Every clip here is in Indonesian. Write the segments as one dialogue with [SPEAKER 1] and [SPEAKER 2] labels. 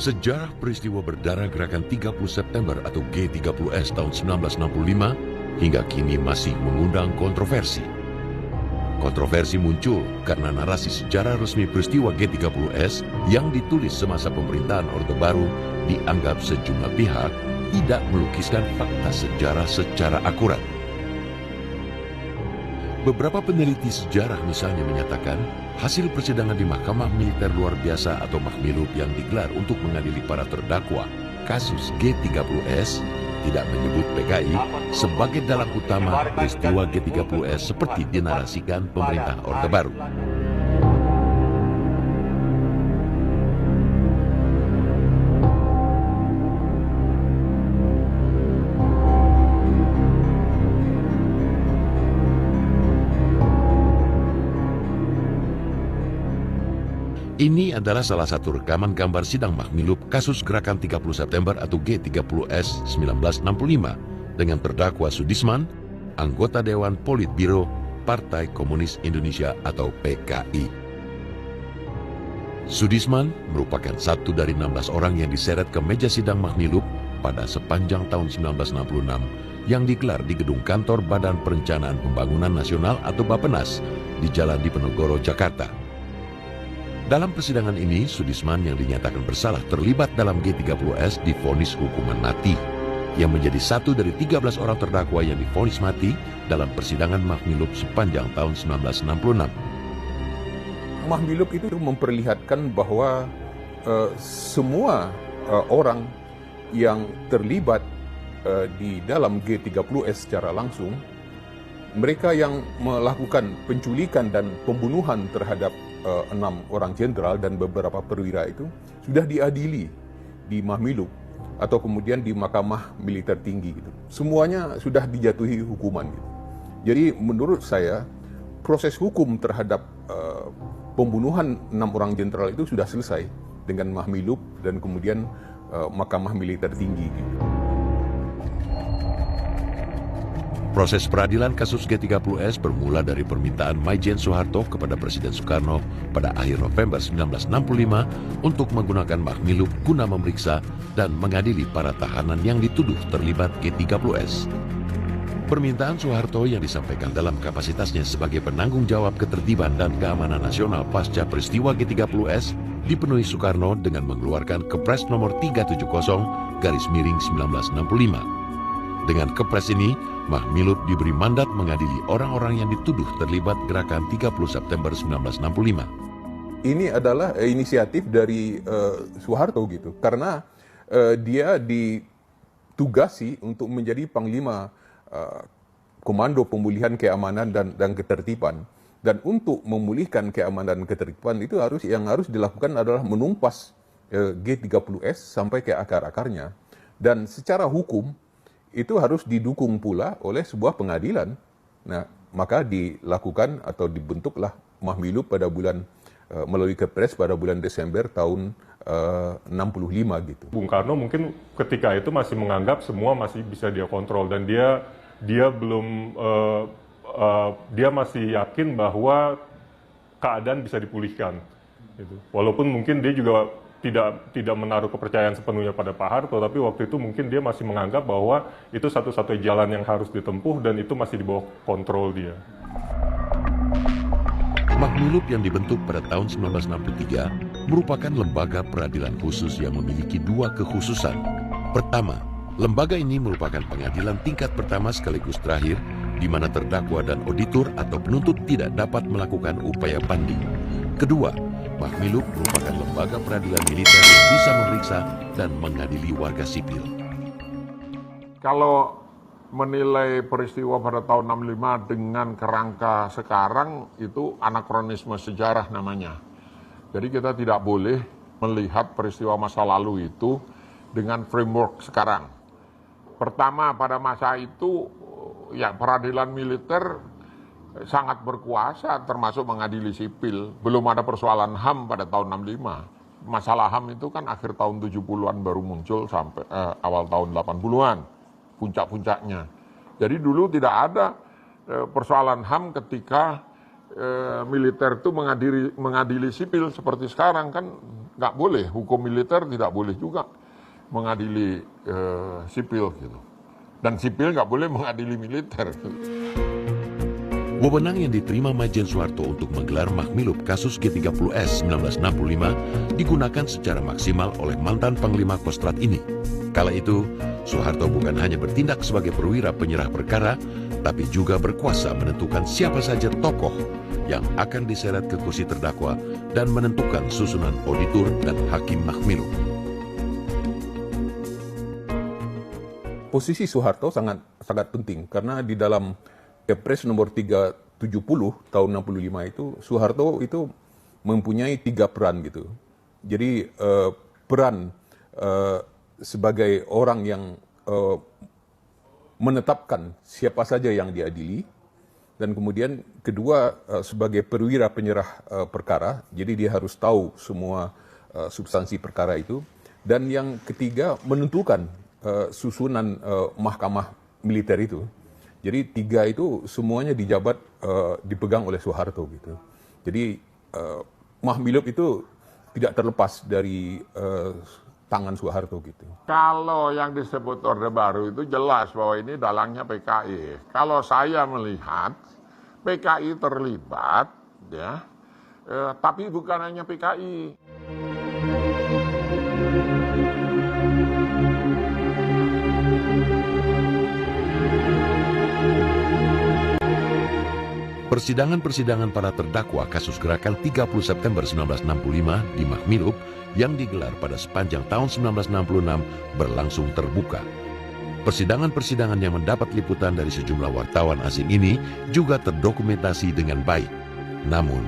[SPEAKER 1] Sejarah peristiwa berdarah Gerakan 30 September atau G30S tahun 1965 hingga kini masih mengundang kontroversi. Kontroversi muncul karena narasi sejarah resmi peristiwa G30S yang ditulis semasa pemerintahan Orde Baru dianggap sejumlah pihak tidak melukiskan fakta sejarah secara akurat. Beberapa peneliti sejarah misalnya menyatakan hasil persidangan di Mahkamah Militer Luar Biasa atau Mahmilub yang digelar untuk mengadili para terdakwa kasus G30S tidak menyebut PKI sebagai dalang utama peristiwa G30S seperti dinarasikan pemerintah Orde Baru. Ini adalah salah satu rekaman gambar sidang Mahmilub kasus Gerakan 30 September atau G30S 1965 dengan terdakwa Sudisman, anggota Dewan Politbiro Partai Komunis Indonesia atau PKI. Sudisman merupakan satu dari 16 orang yang diseret ke meja sidang Mahmilub pada sepanjang tahun 1966 yang digelar di gedung kantor Badan Perencanaan Pembangunan Nasional atau Bappenas di Jalan Diponegoro, Jakarta. Dalam persidangan ini, Sudisman yang dinyatakan bersalah terlibat dalam G30S divonis hukuman mati, yang menjadi satu dari 13 orang terdakwa yang divonis mati dalam persidangan Mahmilub sepanjang tahun 1966.
[SPEAKER 2] Mahmilub itu memperlihatkan bahwa semua orang yang terlibat di dalam G30S secara langsung, mereka yang melakukan penculikan dan pembunuhan terhadap 6 orang jenderal dan beberapa perwira itu sudah diadili di Mahmilub atau kemudian di Mahkamah Militer Tinggi gitu. Semuanya sudah dijatuhi hukuman gitu. Jadi menurut saya proses hukum terhadap pembunuhan 6 orang jenderal itu sudah selesai dengan Mahmilub dan kemudian Mahkamah Militer Tinggi gitu.
[SPEAKER 1] Proses peradilan kasus G30S bermula dari permintaan Maijen Soeharto kepada Presiden Soekarno pada akhir November 1965 untuk menggunakan Mahmilub guna memeriksa dan mengadili para tahanan yang dituduh terlibat G30S. Permintaan Soeharto yang disampaikan dalam kapasitasnya sebagai penanggung jawab ketertiban dan keamanan nasional pasca peristiwa G30S dipenuhi Soekarno dengan mengeluarkan Kepres nomor 370/1965. Dengan Kepres ini, Mahmilub diberi mandat mengadili orang-orang yang dituduh terlibat Gerakan 30 September 1965.
[SPEAKER 2] Ini adalah inisiatif dari Soeharto gitu, karena dia ditugasi untuk menjadi Panglima Komando Pemulihan Keamanan dan Ketertiban. Dan untuk memulihkan keamanan dan ketertiban itu yang harus dilakukan adalah menumpas G30S sampai ke akar-akarnya. Dan secara hukum, itu harus didukung pula oleh sebuah pengadilan. Nah, maka dilakukan atau dibentuklah Mahmilub pada bulan melalui Kepres pada bulan Desember tahun 65 gitu.
[SPEAKER 3] Bung Karno mungkin ketika itu masih menganggap semua masih bisa dia kontrol dan dia belum dia masih yakin bahwa keadaan bisa dipulihkan. Gitu. Walaupun mungkin dia juga tidak menaruh kepercayaan sepenuhnya pada Pak Harto, tapi waktu itu mungkin dia masih menganggap bahwa itu satu-satunya jalan yang harus ditempuh dan itu masih di bawah kontrol dia.
[SPEAKER 1] Mahmilub yang dibentuk pada tahun 1963 merupakan lembaga peradilan khusus yang memiliki dua kekhususan. Pertama, lembaga ini merupakan pengadilan tingkat pertama sekaligus terakhir, di mana terdakwa dan auditor atau penuntut tidak dapat melakukan upaya banding. Kedua, Mahmilub merupakan lembaga peradilan militer yang bisa memeriksa dan mengadili warga sipil.
[SPEAKER 4] Kalau menilai peristiwa pada tahun 65 dengan kerangka sekarang, itu anakronisme sejarah namanya. Jadi kita tidak boleh melihat peristiwa masa lalu itu dengan framework sekarang. Pertama, pada masa itu ya peradilan militer sangat berkuasa termasuk mengadili sipil. Belum ada persoalan HAM pada tahun 65. Masalah HAM itu kan akhir tahun 70-an baru muncul sampai awal tahun 80-an. Puncak-puncaknya. Jadi dulu tidak ada persoalan HAM ketika militer itu mengadili sipil seperti sekarang kan nggak boleh, hukum militer tidak boleh juga mengadili sipil gitu. Dan sipil nggak boleh mengadili militer.
[SPEAKER 1] Wewenang yang diterima Majen Soeharto untuk menggelar Mahmilub kasus G30S 1965 digunakan secara maksimal oleh mantan Panglima Kostrad ini. Kala itu, Soeharto bukan hanya bertindak sebagai perwira penyerah perkara, tapi juga berkuasa menentukan siapa saja tokoh yang akan diseret ke kursi terdakwa dan menentukan susunan auditor dan hakim Mahmilub.
[SPEAKER 2] Posisi Soeharto sangat penting karena di dalam Kepres nomor 370 tahun 65 itu Soeharto itu mempunyai 3 peran gitu. Jadi peran sebagai orang yang menetapkan siapa saja yang diadili, dan kemudian kedua sebagai perwira penyerah perkara, jadi dia harus tahu semua substansi perkara itu, dan yang ketiga menentukan susunan mahkamah militer itu. Jadi 3 itu semuanya dijabat dipegang oleh Soeharto gitu. Jadi Mahmilub itu tidak terlepas dari tangan Soeharto gitu.
[SPEAKER 4] Kalau yang disebut Orde Baru itu jelas bahwa ini dalangnya PKI. Kalau saya melihat PKI terlibat, ya, tapi bukan hanya PKI.
[SPEAKER 1] Persidangan-persidangan para terdakwa kasus gerakan 30 September 1965 di Mahmilub yang digelar pada sepanjang tahun 1966 berlangsung terbuka. Persidangan-persidangan yang mendapat liputan dari sejumlah wartawan asing ini juga terdokumentasi dengan baik. Namun,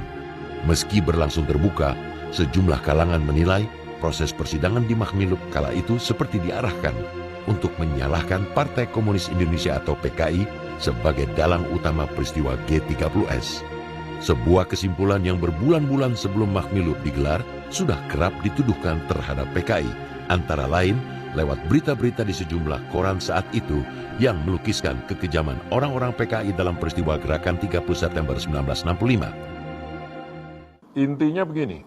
[SPEAKER 1] meski berlangsung terbuka, sejumlah kalangan menilai proses persidangan di Mahmilub kala itu seperti diarahkan untuk menyalahkan Partai Komunis Indonesia atau PKI sebagai dalang utama peristiwa G30S. Sebuah kesimpulan yang berbulan-bulan sebelum Mahmilub digelar sudah kerap dituduhkan terhadap PKI, antara lain lewat berita-berita di sejumlah koran saat itu yang melukiskan kekejaman orang-orang PKI dalam peristiwa gerakan 30 September 1965.
[SPEAKER 4] Intinya begini,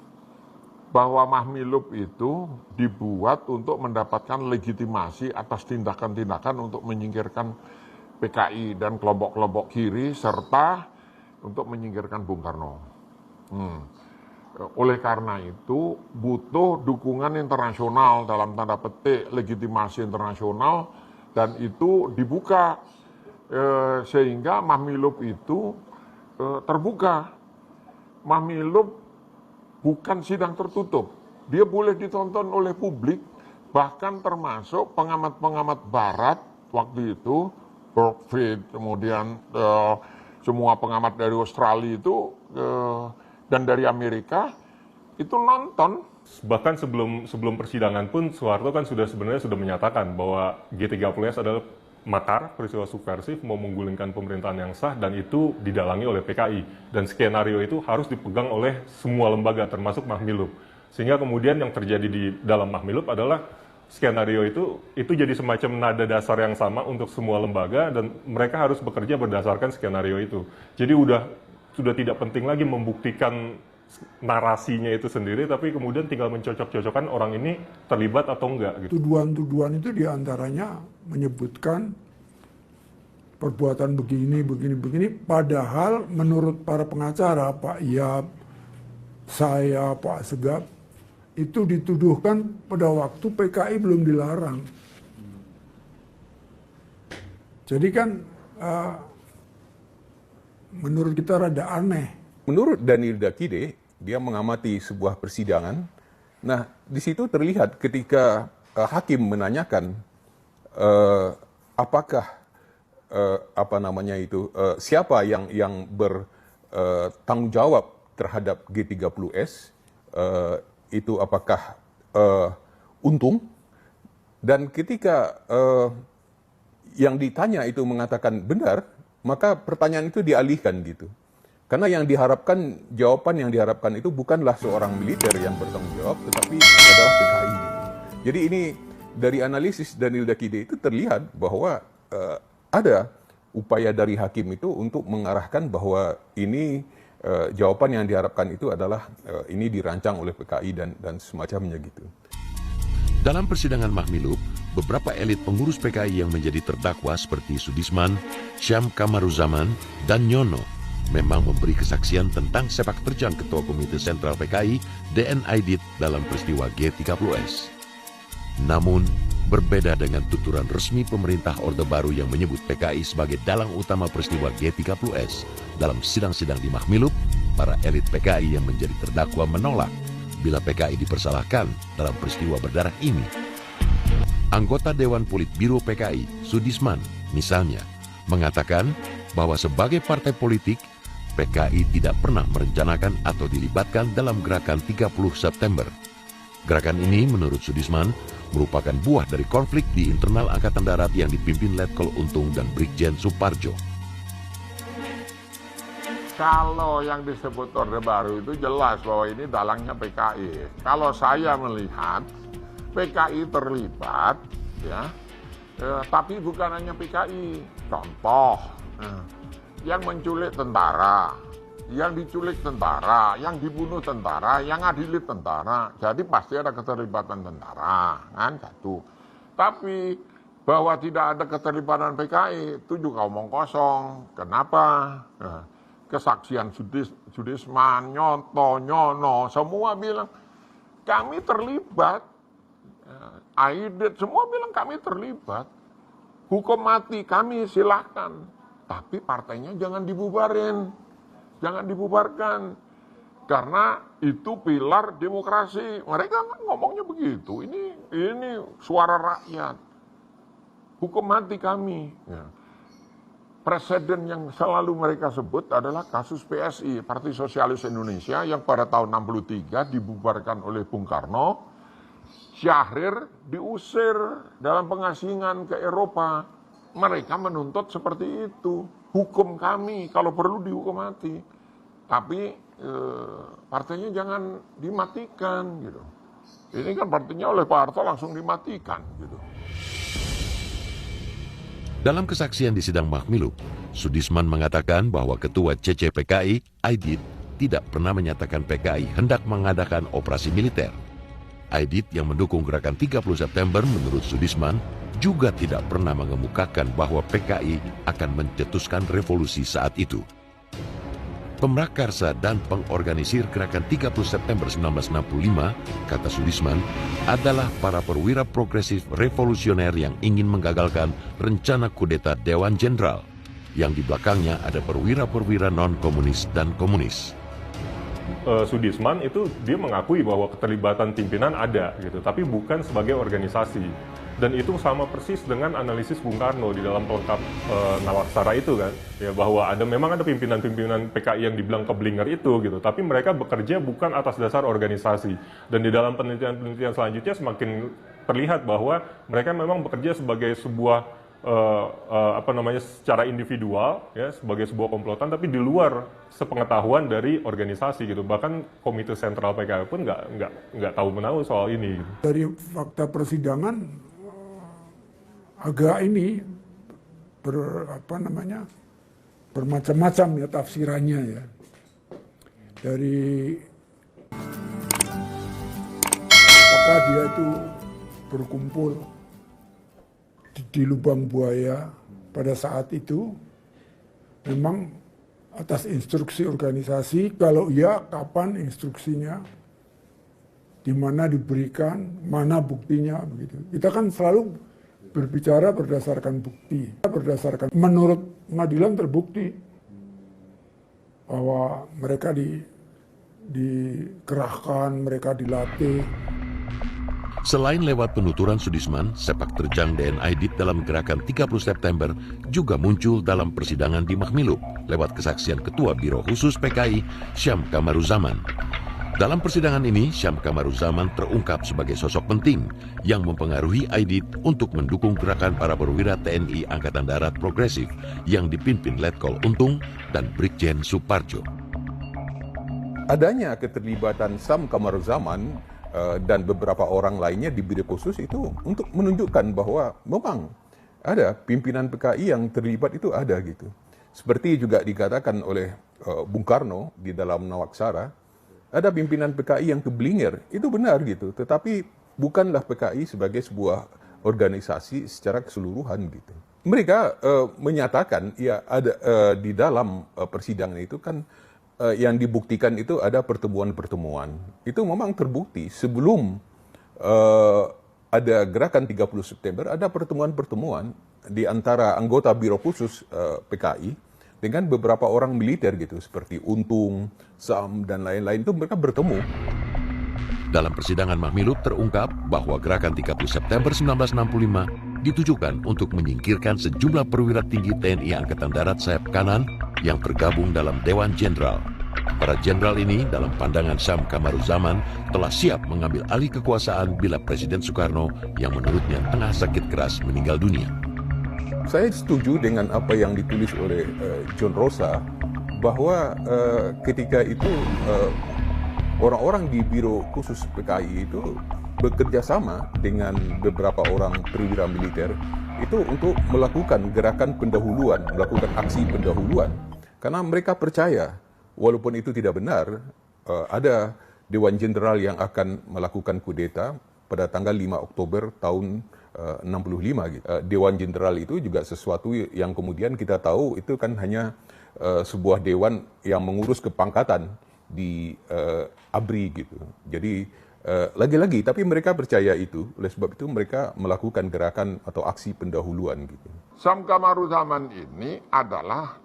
[SPEAKER 4] bahwa Mahmilub itu dibuat untuk mendapatkan legitimasi atas tindakan-tindakan untuk menyingkirkan PKI dan kelompok-kelompok kiri serta untuk menyingkirkan Bung Karno. Oleh karena itu butuh dukungan internasional, dalam tanda petik legitimasi internasional, dan itu dibuka sehingga Mahmilub itu terbuka. Mahmilub bukan sidang tertutup, dia boleh ditonton oleh publik, bahkan termasuk pengamat-pengamat barat waktu itu, Brookfield, kemudian semua pengamat dari Australia itu dan dari Amerika itu nonton.
[SPEAKER 3] Bahkan sebelum persidangan pun Soeharto kan sebenarnya sudah menyatakan bahwa G30S adalah makar, peristiwa subversif, mau menggulingkan pemerintahan yang sah, dan itu didalangi oleh PKI. Dan skenario itu harus dipegang oleh semua lembaga, termasuk Mahmilub. Sehingga kemudian yang terjadi di dalam Mahmilub adalah skenario itu jadi semacam nada dasar yang sama untuk semua lembaga, dan mereka harus bekerja berdasarkan skenario itu. Jadi sudah tidak penting lagi membuktikan narasinya itu sendiri, tapi kemudian tinggal mencocok-cocokkan orang ini terlibat atau enggak. Gitu.
[SPEAKER 5] Tuduhan-tuduhan itu diantaranya menyebutkan perbuatan begini, padahal menurut para pengacara, Pak Yap, saya, Pak Segap, itu dituduhkan pada waktu PKI belum dilarang. Jadi kan menurut kita rada aneh.
[SPEAKER 2] Menurut Daniel Dakide, dia mengamati sebuah persidangan. Nah, di situ terlihat ketika hakim menanyakan apakah siapa yang bertanggung jawab terhadap G30S, itu apakah Untung, dan ketika yang ditanya itu mengatakan benar, maka pertanyaan itu dialihkan gitu. Karena yang diharapkan, jawaban yang diharapkan itu bukanlah seorang militer yang bertanggung jawab, tetapi adalah PKI. Jadi ini dari analisis Daniel Dakide itu terlihat bahwa ada upaya dari hakim itu untuk mengarahkan bahwa ini jawaban yang diharapkan itu adalah ini dirancang oleh PKI dan semacamnya gitu.
[SPEAKER 1] Dalam persidangan Mahmilub, beberapa elit pengurus PKI yang menjadi terdakwa seperti Sudisman, Syam Kamaruzaman, dan Nyono memang memberi kesaksian tentang sepak terjang Ketua Komite Sentral PKI, DN Aidit, dalam peristiwa G30S. Namun, berbeda dengan tuturan resmi pemerintah Orde Baru yang menyebut PKI sebagai dalang utama peristiwa G30S, dalam sidang-sidang di Mahmilub, para elit PKI yang menjadi terdakwa menolak bila PKI dipersalahkan dalam peristiwa berdarah ini. Anggota Dewan Politbiro PKI, Sudisman, misalnya, mengatakan bahwa sebagai partai politik, PKI tidak pernah merencanakan atau dilibatkan dalam gerakan 30 September. Gerakan ini, menurut Sudisman, merupakan buah dari konflik di internal Angkatan Darat yang dipimpin Letkol Untung dan Brigjen Suparjo.
[SPEAKER 4] Kalau yang disebut Orde Baru itu jelas bahwa ini dalangnya PKI. Kalau saya melihat PKI terlibat, ya, tapi bukan hanya PKI. Contoh, yang menculik tentara, yang diculik tentara, yang dibunuh tentara, yang ngadili tentara. Jadi pasti ada keterlibatan tentara, kan satu. Tapi bahwa tidak ada keterlibatan PKI itu juga omong kosong. Kenapa? Kesaksian Sudisman, Nyono, semua bilang kami terlibat. Aidit semua bilang kami terlibat. Hukum mati kami silahkan, tapi partainya jangan dibubarin, jangan dibubarkan, karena itu pilar demokrasi. Mereka ngomongnya begitu. Ini suara rakyat. Hukum mati kami. Ya. Presiden yang selalu mereka sebut adalah kasus PSI, Partai Sosialis Indonesia, yang pada tahun 63 dibubarkan oleh Bung Karno. Syahrir diusir dalam pengasingan ke Eropa. Mereka menuntut seperti itu. Hukum kami, kalau perlu dihukum mati. Tapi partainya jangan dimatikan gitu. Ini kan partainya oleh Pak Harto langsung dimatikan gitu.
[SPEAKER 1] Dalam kesaksian di sidang Mahmilub, Sudisman mengatakan bahwa Ketua CCPKI, Aidit, tidak pernah menyatakan PKI hendak mengadakan operasi militer. Aidit yang mendukung gerakan 30 September menurut Sudisman juga tidak pernah mengemukakan bahwa PKI akan mencetuskan revolusi saat itu. Pemrakarsa dan pengorganisir gerakan 30 September 1965, kata Sudisman, adalah para perwira progresif revolusioner yang ingin menggagalkan rencana kudeta Dewan Jenderal, yang di belakangnya ada perwira-perwira non-komunis dan komunis.
[SPEAKER 3] Sudisman itu dia mengakui bahwa keterlibatan pimpinan ada gitu, tapi bukan sebagai organisasi. Dan itu sama persis dengan analisis Bung Karno di dalam pelengkap Nawaksara itu kan, ya, bahwa memang ada pimpinan-pimpinan PKI yang dibilang keblinger itu gitu, tapi mereka bekerja bukan atas dasar organisasi. Dan di dalam penelitian-penelitian selanjutnya semakin terlihat bahwa mereka memang bekerja sebagai sebuah secara individual, ya, sebagai sebuah komplotan, tapi di luar sepengetahuan dari organisasi gitu. Bahkan Komite Sentral PKI pun nggak tahu menahu soal ini. Gitu.
[SPEAKER 5] Dari fakta persidangan agak ini bermacam-macam ya tafsirannya ya. Dari apakah dia itu berkumpul di lubang buaya pada saat itu memang atas instruksi organisasi, kalau iya kapan instruksinya, di mana diberikan, mana buktinya begitu. Kita kan selalu berbicara berdasarkan bukti, menurut pengadilan terbukti bahwa mereka dikerahkan, mereka dilatih.
[SPEAKER 1] Selain lewat penuturan Sudisman, sepak terjang DN Aidit dalam gerakan 30 September juga muncul dalam persidangan di Mahmilub lewat kesaksian Ketua Biro Khusus PKI, Syam Kamaruzaman. Dalam persidangan ini, Syam Kamaruzaman terungkap sebagai sosok penting yang mempengaruhi Aidit untuk mendukung gerakan para perwira TNI Angkatan Darat Progresif yang dipimpin Letkol Untung dan Brigjen Suparjo.
[SPEAKER 2] Adanya keterlibatan Syam Kamaruzaman dan beberapa orang lainnya di Biro Khusus itu untuk menunjukkan bahwa memang ada pimpinan PKI yang terlibat itu ada gitu. Seperti juga dikatakan oleh Bung Karno di dalam Nawaksara, ada pimpinan PKI yang keblinger, itu benar gitu. Tetapi bukanlah PKI sebagai sebuah organisasi secara keseluruhan gitu. Mereka menyatakan ya ada di dalam persidangan itu kan yang dibuktikan itu ada pertemuan-pertemuan. Itu memang terbukti sebelum ada gerakan 30 September, ada pertemuan-pertemuan di antara anggota Biro Khusus PKI dengan beberapa orang militer gitu, seperti Untung, Sam, dan lain-lain, itu mereka bertemu.
[SPEAKER 1] Dalam persidangan Mahmilub terungkap bahwa gerakan 30 September 1965 ditujukan untuk menyingkirkan sejumlah perwira tinggi TNI Angkatan Darat sayap kanan yang tergabung dalam Dewan Jenderal. Para jenderal ini dalam pandangan Syam Kamaruzaman telah siap mengambil alih kekuasaan bila Presiden Soekarno yang menurutnya tengah sakit keras meninggal dunia.
[SPEAKER 2] Saya setuju dengan apa yang ditulis oleh John Rosa bahwa ketika itu orang-orang di Biro Khusus PKI itu bekerja sama dengan beberapa orang perwira militer itu untuk melakukan gerakan pendahuluan, melakukan aksi pendahuluan. Karena mereka percaya, walaupun itu tidak benar, ada Dewan Jenderal yang akan melakukan kudeta pada tanggal 5 Oktober tahun 65 gitu. Dewan Jenderal itu juga sesuatu yang kemudian kita tahu itu kan hanya sebuah dewan yang mengurus kepangkatan di ABRI gitu. Jadi lagi-lagi tapi mereka percaya itu, oleh sebab itu mereka melakukan gerakan atau aksi pendahuluan gitu.
[SPEAKER 4] Syam Kamaruzaman ini adalah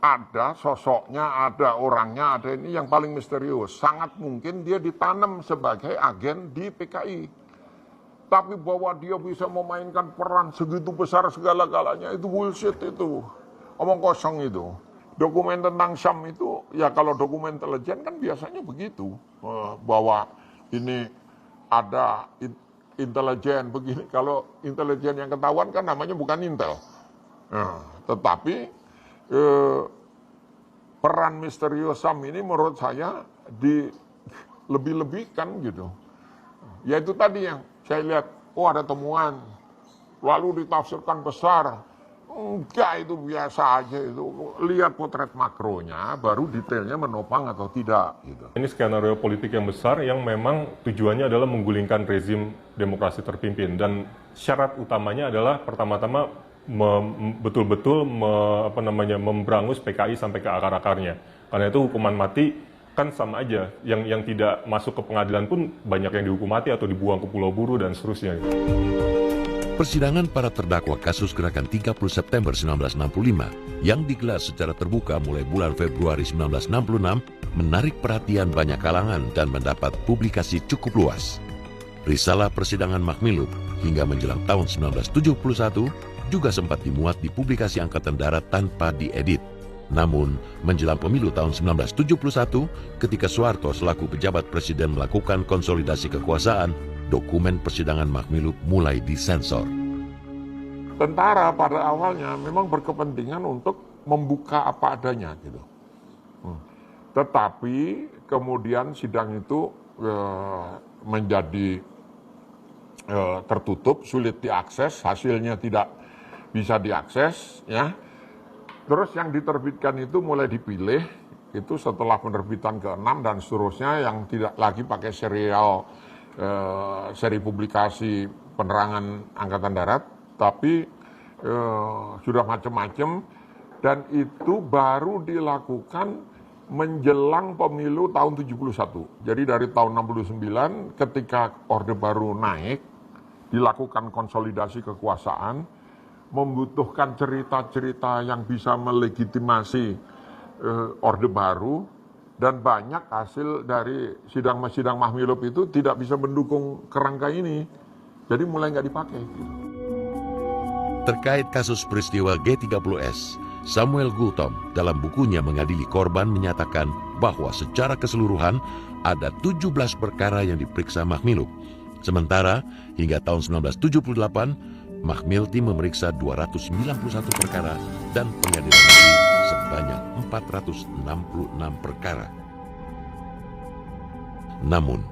[SPEAKER 4] ada sosoknya, ada orangnya, ada ini yang paling misterius. Sangat mungkin dia ditanam sebagai agen di PKI. Tapi bahwa dia bisa memainkan peran segitu besar segala-galanya itu bullshit itu. Omong kosong itu. Dokumen tentang Syam itu, ya kalau dokumen intelijen kan biasanya begitu. Bahwa ini ada intelijen begini. Kalau intelijen yang ketahuan kan namanya bukan intel. Tetapi peran misterius Syam ini menurut saya lebih-lebihkan gitu. Ya itu tadi yang saya lihat, oh ada temuan, lalu ditafsirkan besar. Enggak, itu biasa aja itu. Lihat potret makronya, baru detailnya menopang atau tidak. Gitu.
[SPEAKER 3] Ini skenario politik yang besar yang memang tujuannya adalah menggulingkan rezim demokrasi terpimpin. Dan syarat utamanya adalah pertama-tama betul-betul memberangus PKI sampai ke akar-akarnya. Karena itu hukuman mati kan sama aja, yang tidak masuk ke pengadilan pun banyak yang dihukum mati atau dibuang ke Pulau Buru dan seterusnya.
[SPEAKER 1] Persidangan para terdakwa kasus gerakan 30 September 1965 yang digelar secara terbuka mulai bulan Februari 1966 menarik perhatian banyak kalangan dan mendapat publikasi cukup luas. Risalah persidangan Mahmilub hingga menjelang tahun 1971 juga sempat dimuat di publikasi Angkatan Darat tanpa diedit. Namun, menjelang pemilu tahun 1971, ketika Soeharto selaku pejabat presiden melakukan konsolidasi kekuasaan, dokumen persidangan Mahmilub mulai disensor.
[SPEAKER 4] Tentara pada awalnya memang berkepentingan untuk membuka apa adanya gitu. Tetapi kemudian sidang itu menjadi tertutup, sulit diakses, hasilnya tidak bisa diakses, ya. Terus yang diterbitkan itu mulai dipilih, itu setelah penerbitan ke-6 dan seterusnya yang tidak lagi pakai serial, seri publikasi penerangan Angkatan Darat, tapi sudah macam-macam, dan itu baru dilakukan menjelang pemilu tahun 71. Jadi dari tahun 69 ketika Orde Baru naik, dilakukan konsolidasi kekuasaan, membutuhkan cerita-cerita yang bisa melegitimasi Orde Baru, dan banyak hasil dari sidang Mahmilub itu tidak bisa mendukung kerangka ini, jadi mulai nggak dipakai.
[SPEAKER 1] Terkait kasus peristiwa G30S, Samuel Gultom dalam bukunya Mengadili Korban menyatakan bahwa secara keseluruhan ada 17 perkara yang diperiksa Mahmilub. Sementara hingga tahun 1978, Mahmilti memeriksa 291 perkara dan pengadilan negeri sebanyak 466 perkara. Namun,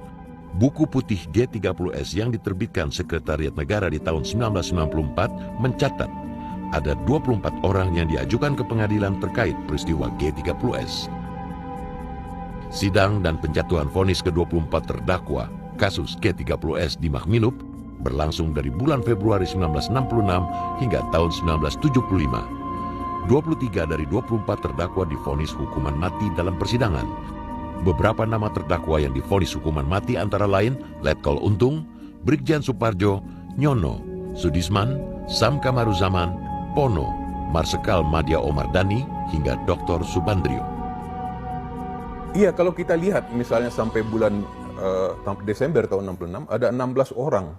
[SPEAKER 1] buku putih G30S yang diterbitkan Sekretariat Negara di tahun 1994 mencatat ada 24 orang yang diajukan ke pengadilan terkait peristiwa G30S. Sidang dan penjatuhan vonis ke-24 terdakwa kasus G30S di Mahmilub berlangsung dari bulan Februari 1966 hingga tahun 1975. 23 dari 24 terdakwa divonis hukuman mati dalam persidangan. Beberapa nama terdakwa yang divonis hukuman mati antara lain Letkol Untung, Brigjen Suparjo, Nyono, Sudisman, Sam Kamaruzaman, Pono, Marsekal Madya Omardani, hingga Dr. Subandrio.
[SPEAKER 2] Iya, kalau kita lihat misalnya sampai bulan Desember tahun 66 ada 16 orang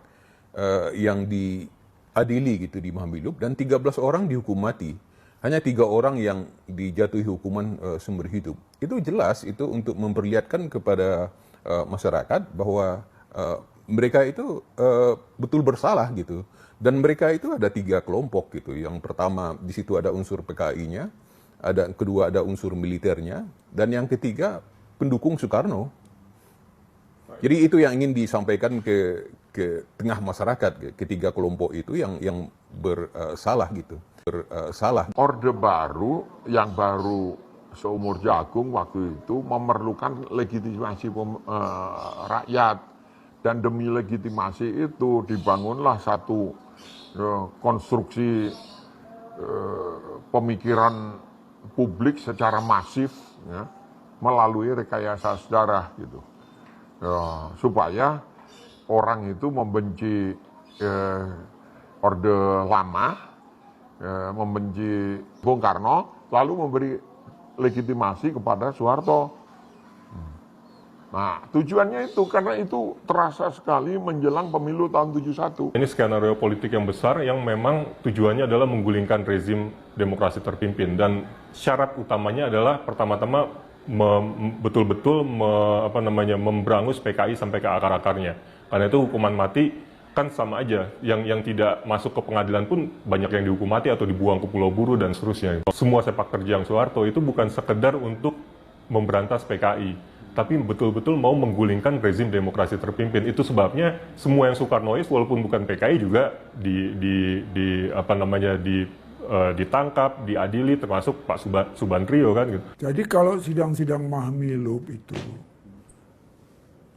[SPEAKER 2] yang diadili gitu di Mahmilub dan 13 orang dihukum mati. Hanya 3 orang yang dijatuhi hukuman seumur hidup. Itu jelas itu untuk memperlihatkan kepada masyarakat bahwa mereka itu betul bersalah gitu. Dan mereka itu ada 3 kelompok gitu. Yang pertama di situ ada unsur PKI-nya, kedua ada unsur militernya, dan yang ketiga pendukung Soekarno. Jadi itu yang ingin disampaikan ke tengah masyarakat, ketiga kelompok itu yang bersalah gitu.
[SPEAKER 4] Orde Baru yang baru seumur jagung waktu itu memerlukan legitimasi rakyat, dan demi legitimasi itu dibangunlah satu konstruksi pemikiran publik secara masif ya, melalui rekayasa sejarah gitu ya, supaya orang itu membenci Orde Lama, membenci Bung Karno, lalu memberi legitimasi kepada Soeharto. Nah, tujuannya itu karena itu terasa sekali menjelang pemilu tahun 71.
[SPEAKER 3] Ini skenario politik yang besar yang memang tujuannya adalah menggulingkan rezim demokrasi terpimpin, dan syarat utamanya adalah pertama-tama betul-betul memberangus PKI sampai ke akar-akarnya. Karena itu hukuman mati kan sama aja, yang tidak masuk ke pengadilan pun banyak yang dihukum mati atau dibuang ke Pulau Buru dan seterusnya. Semua sepak terjang Soeharto itu bukan sekedar untuk memberantas PKI, tapi betul-betul mau menggulingkan rezim demokrasi terpimpin. Itu sebabnya semua yang Soekarnois walaupun bukan PKI juga ditangkap, diadili, termasuk Pak Subandrio kan gitu.
[SPEAKER 5] Jadi kalau sidang-sidang Mahmilub itu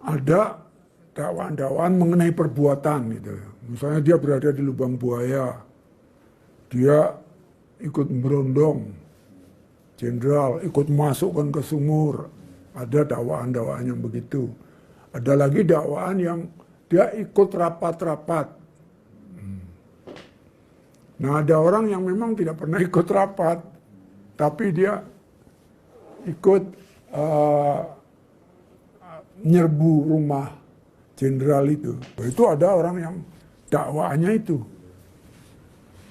[SPEAKER 5] ada dakwaan-dakwaan mengenai perbuatan gitu. Misalnya dia berada di lubang buaya, dia ikut merondong jenderal, ikut masukkan ke sumur. Ada dakwaan-dakwaan yang begitu. Ada lagi dakwaan yang dia ikut rapat-rapat. Nah, ada orang yang memang tidak pernah ikut rapat, tapi dia ikut nyerbu rumah jenderal itu. Itu ada orang yang dakwaannya itu.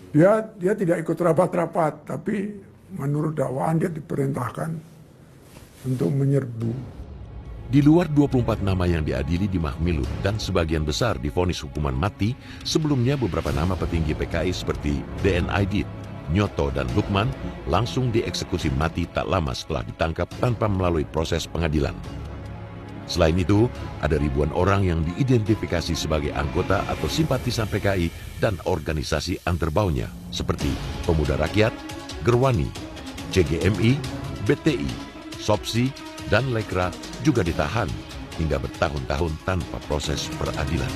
[SPEAKER 5] Dia tidak ikut rapat-rapat, tapi menurut dakwaan dia diperintahkan untuk menyerbu.
[SPEAKER 1] Di luar 24 nama yang diadili di Mahmilub dan sebagian besar divonis hukuman mati, sebelumnya beberapa nama petinggi PKI seperti DN Aidit, Nyoto, dan Lukman langsung dieksekusi mati tak lama setelah ditangkap tanpa melalui proses pengadilan. Selain itu, ada ribuan orang yang diidentifikasi sebagai anggota atau simpatisan PKI dan organisasi anterbaunya seperti Pemuda Rakyat, Gerwani, CGMI, BTI, SOPSI, dan Lekra juga ditahan hingga bertahun-tahun tanpa proses peradilan.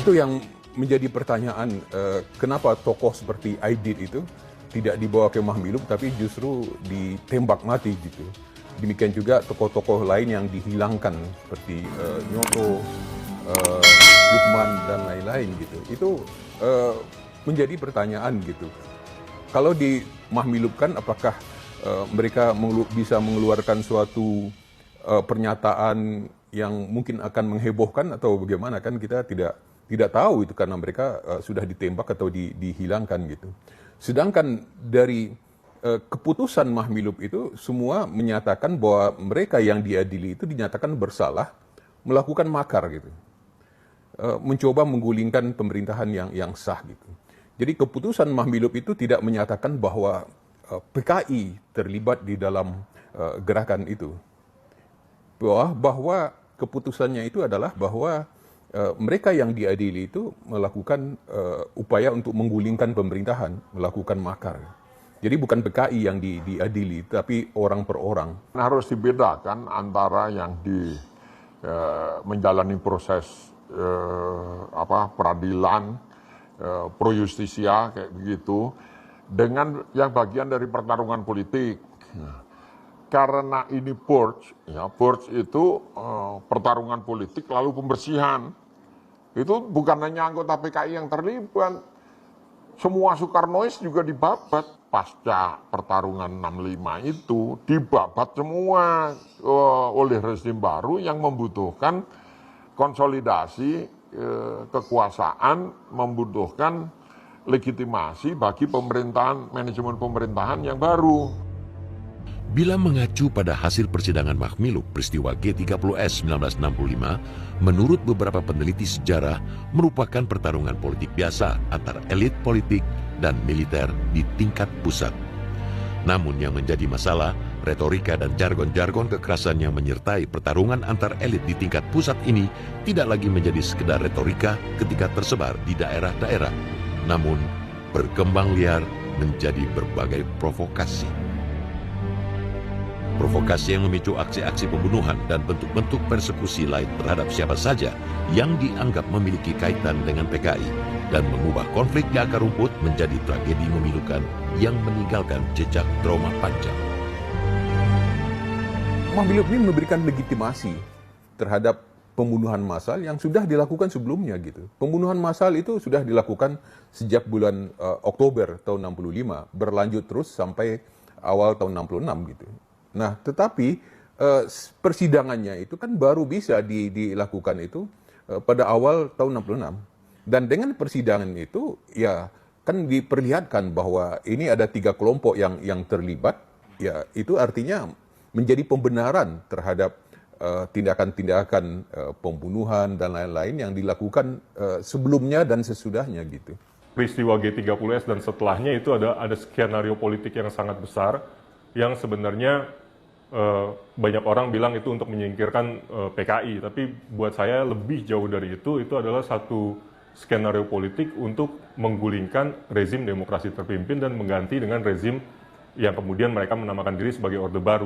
[SPEAKER 2] Itu yang menjadi pertanyaan, kenapa tokoh seperti Aidit itu tidak dibawa ke Mahmilub tapi justru ditembak mati gitu. Demikian juga tokoh-tokoh lain yang dihilangkan seperti Nyoto, Lukman, dan lain-lain gitu. Itu menjadi pertanyaan gitu. Kalau di Mahmilub kan apakah mereka bisa mengeluarkan suatu pernyataan yang mungkin akan menghebohkan atau bagaimana, kan kita tidak tahu itu karena mereka sudah ditembak atau dihilangkan gitu. Sedangkan dari keputusan Mahmilub itu semua menyatakan bahwa mereka yang diadili itu dinyatakan bersalah melakukan makar gitu, mencoba menggulingkan pemerintahan yang sah gitu. Jadi keputusan Mahmilub itu tidak menyatakan bahwa PKI terlibat di dalam gerakan itu, bahwa keputusannya itu adalah bahwa mereka yang diadili itu melakukan upaya untuk menggulingkan pemerintahan, melakukan makar. Jadi bukan PKI yang diadili, tapi orang per orang.
[SPEAKER 4] Harus dibedakan antara yang menjalani proses peradilan, pro justisia kayak begitu, dengan yang bagian dari pertarungan politik. Karena ini purge, purge itu pertarungan politik lalu pembersihan. Itu bukan hanya anggota PKI yang terlibat, semua Soekarnois juga dibabat. Pasca pertarungan 65 itu dibabat semua oleh rezim baru yang membutuhkan konsolidasi kekuasaan, membutuhkan legitimasi bagi pemerintahan, manajemen pemerintahan yang baru.
[SPEAKER 1] Bila mengacu pada hasil persidangan Mahmiluk peristiwa G30S 1965, menurut beberapa peneliti sejarah merupakan pertarungan politik biasa antara elit politik dan militer di tingkat pusat. Namun yang menjadi masalah, retorika dan jargon-jargon kekerasan yang menyertai pertarungan antar elit di tingkat pusat ini tidak lagi menjadi sekedar retorika ketika tersebar di daerah-daerah, namun berkembang liar menjadi berbagai provokasi. Provokasi yang memicu aksi-aksi pembunuhan dan bentuk-bentuk persekusi lain terhadap siapa saja yang dianggap memiliki kaitan dengan PKI dan mengubah konflik di akar rumput menjadi tragedi memilukan yang meninggalkan jejak trauma panjang.
[SPEAKER 2] Mahmiluk ini memberikan legitimasi terhadap pembunuhan massal yang sudah dilakukan sebelumnya gitu. Pembunuhan massal itu sudah dilakukan sejak bulan Oktober tahun 65, berlanjut terus sampai awal tahun 66 gitu. Nah, tetapi persidangannya itu kan baru bisa dilakukan itu pada awal tahun 66. Dan dengan persidangan itu, ya kan diperlihatkan bahwa ini ada 3 kelompok yang terlibat, ya itu artinya menjadi pembenaran terhadap tindakan-tindakan pembunuhan dan lain-lain yang dilakukan sebelumnya dan sesudahnya gitu.
[SPEAKER 3] Peristiwa G30S dan setelahnya itu ada skenario politik yang sangat besar, yang sebenarnya banyak orang bilang itu untuk menyingkirkan PKI, tapi buat saya lebih jauh dari itu adalah satu skenario politik untuk menggulingkan rezim demokrasi terpimpin dan mengganti dengan rezim yang kemudian mereka menamakan diri sebagai Orde Baru.